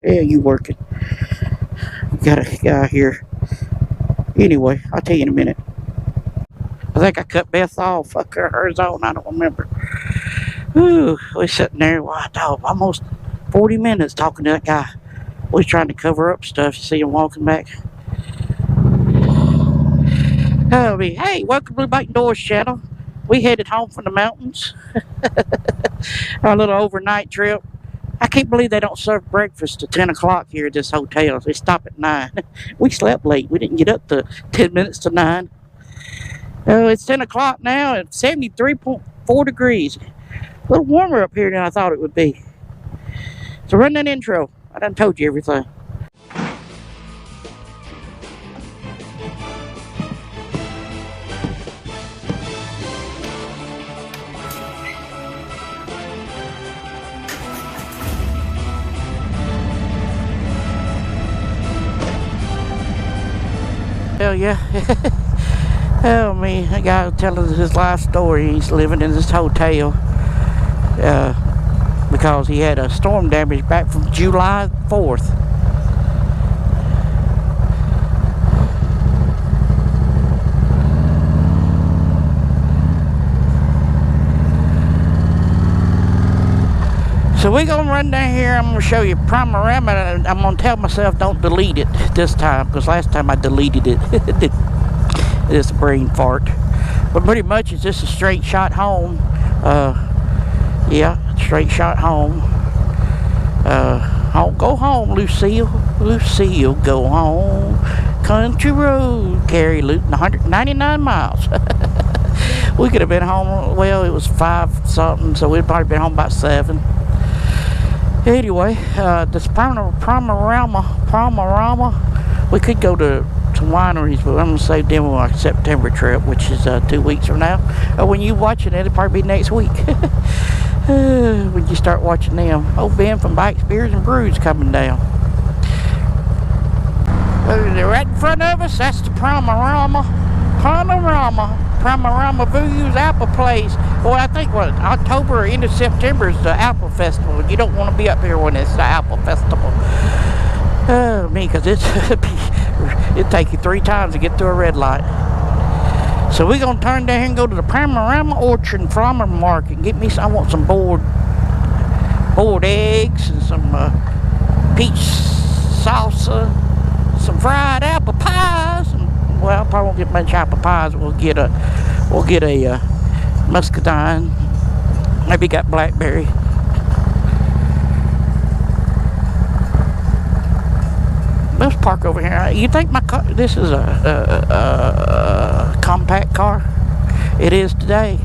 Yeah, you working. Got a guy here. Anyway, I'll tell you in a minute. I think I cut Beth off. Fuck her, hers on. I don't remember. Ooh, we're sitting there, almost 40 minutes talking to that guy. We're trying to cover up stuff. You see him walking back. Oh, hey, welcome to the Bike Doors channel. We headed home from the mountains. Our little overnight trip. I can't believe they don't serve breakfast till 10 o'clock here at this hotel. They stop at 9. We slept late. We didn't get up to 10 minutes to 9. It's 10 o'clock now and 73.4 degrees. A little warmer up here than I thought it would be. So run that intro. I done told you everything. Hell yeah. Oh man, that guy was telling us his life story. He's living in this hotel because he had a storm damage back from July 4th. So we're gonna run down here. I'm gonna show you Panorama, and I'm gonna tell myself don't delete it this time, because last time I deleted it. It's a brain fart. But pretty much it's just a straight shot home. Yeah, straight shot home. Go home, Lucille. Lucille, go home. Country road, carry Luton 199 miles. We could have been home, well, it was 5 something, so we'd probably been home about 7. Anyway, this Panorama, we could go to wineries, but I'm going to save them on our September trip, which is 2 weeks from now. When you watching it, it'll probably be next week. When you start watching them. Old Ben from Bikes, Beers, and Brews coming down. Right in front of us, that's the Panorama Views Apple Place. Well, I think October or end of September is the Apple Festival. You don't want to be up here when it's the Apple Festival. Oh, me, because it'd take you 3 times to get through a red light. So we're gonna turn down here and go to the Panorama Orchard and Farmer Market and get me I want some boiled eggs and some peach salsa, some fried apple pies, and well, I probably won't get much apple pies. We'll get a muscadine, maybe got blackberry. Let's park over here. You think my car, this is a compact car? It is today.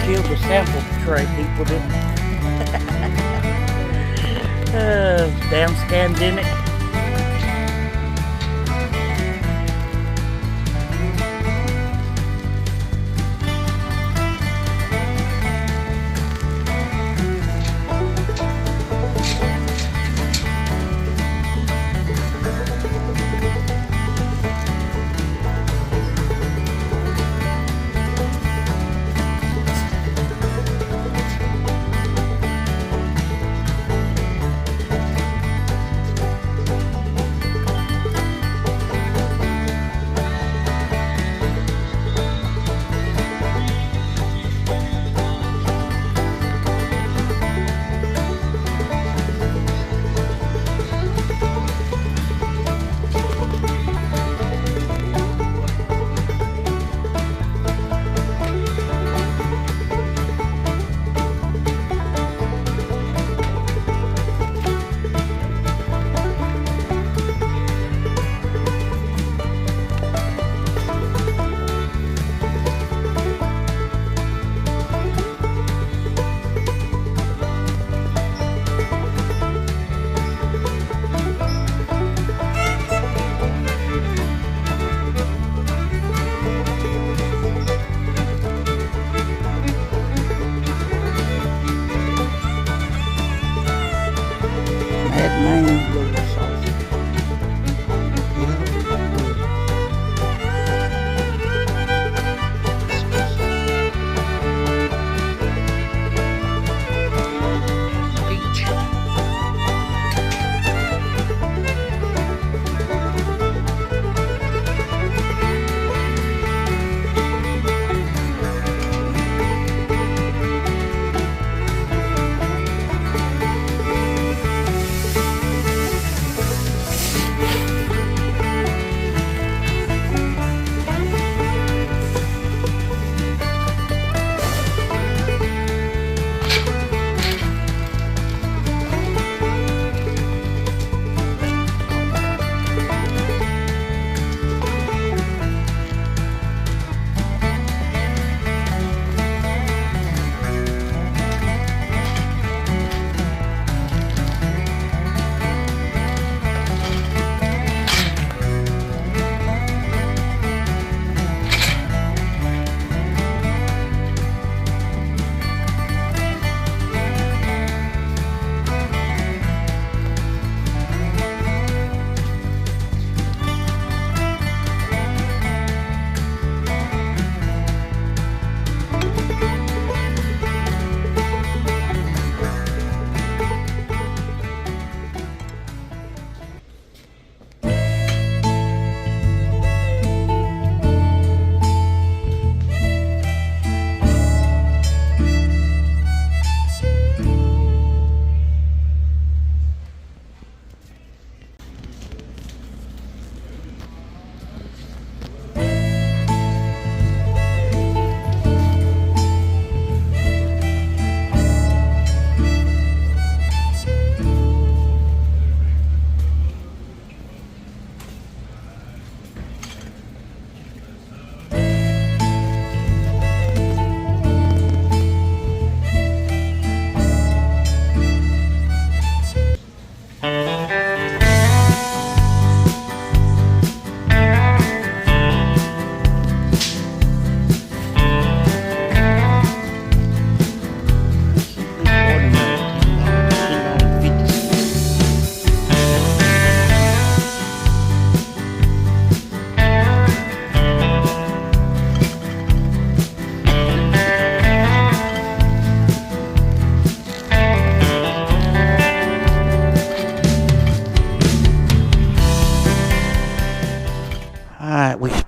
Killed the sample tray people didn't. Damn scandemic.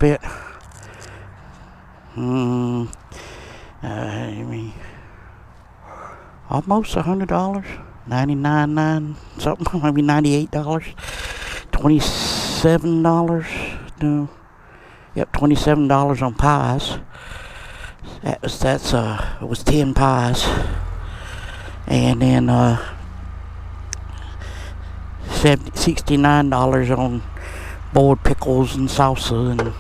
spent I mean, almost $100, $99 something, maybe $98, $27. No, yep, $27 on pies. It was 10 pies, and then $69 on boiled pickles and salsa and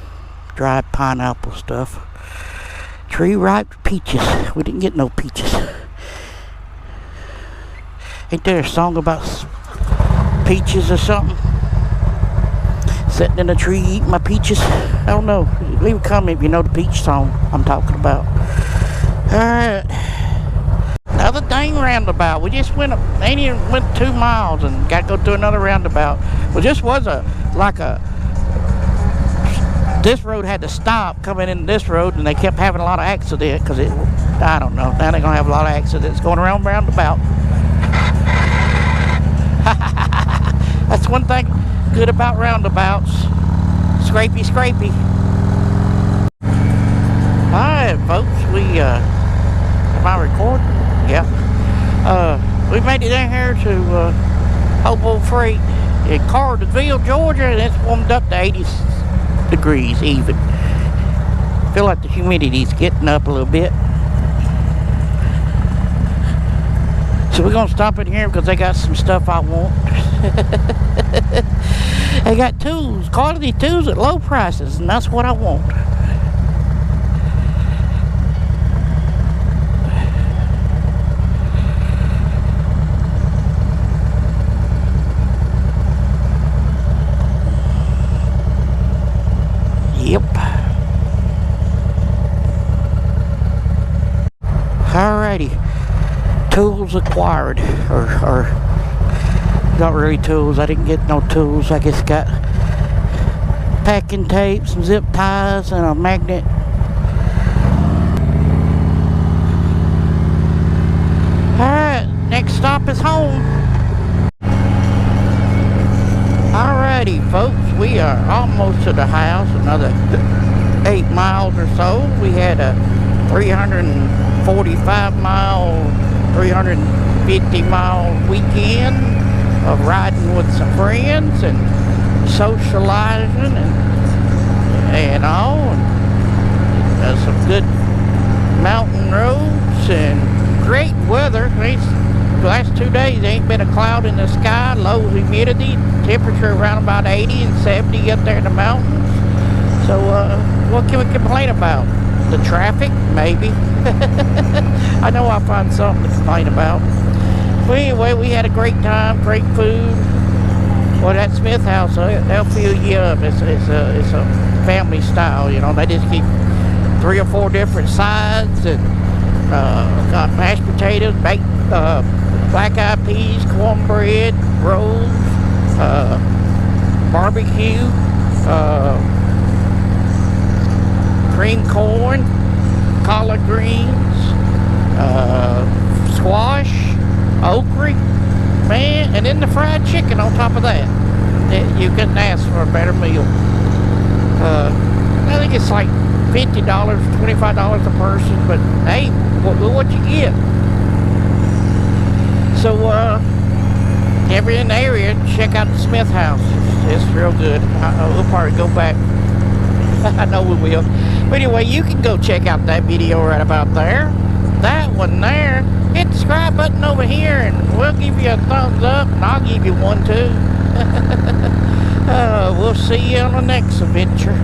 dried pineapple stuff. Tree ripe peaches. We didn't get no peaches. Ain't there a song about peaches or something? Sitting in a tree eating my peaches. I don't know. Leave a comment if you know the peach song I'm talking about. Alright. Another dang roundabout. We just went 2 miles and got to go through another roundabout. Well, this was this road had to stop coming in this road, and they kept having a lot of accidents because I don't know. Now they're going to have a lot of accidents going around roundabout. That's one thing good about roundabouts. Scrapey, scrapey. Alright, folks, am I recording? Yeah. We made it down here to Hobo Freight in Cartersville, Georgia, and it's warmed up to 80 degrees even. Feel like the humidity's getting up a little bit. So we're gonna stop in here because they got some stuff I want. They got tools, quality tools at low prices, and that's what I want. Yep. Alrighty. Tools acquired, or not really tools. I didn't get no tools. I just got packing tape, some zip ties, and a magnet. Alright, next stop is home. Alrighty, folks, we are almost to the house. Another 8 miles or so. We had a 345 mile, 350 mile weekend of riding with some friends and socializing and all, and some good mountain roads and great weather. The last 2 days ain't been a cloud in the sky, low humidity, temperature around about 80 and 70 up there in the mountains. So what can we complain about? The traffic, maybe. I know I'll find something to complain about. But anyway, we had a great time, great food. Well, that Smith house, they'll fill you up. It's a family style, you know. They just keep 3 or 4 different sides, and got mashed potatoes, baked black eyed peas, cornbread, rolls, barbecue, cream corn, collard greens, squash, okra, man, and then the fried chicken on top of that. You couldn't ask for a better meal. I think it's like $50, $25 a person, but hey, what you get? So, if you're in the area, check out the Smith house. It's real good. We'll probably go back. I know we will. But anyway, you can go check out that video right about there. That one there. Hit the subscribe button over here, and we'll give you a thumbs up, and I'll give you one too. We'll see you on the next adventure.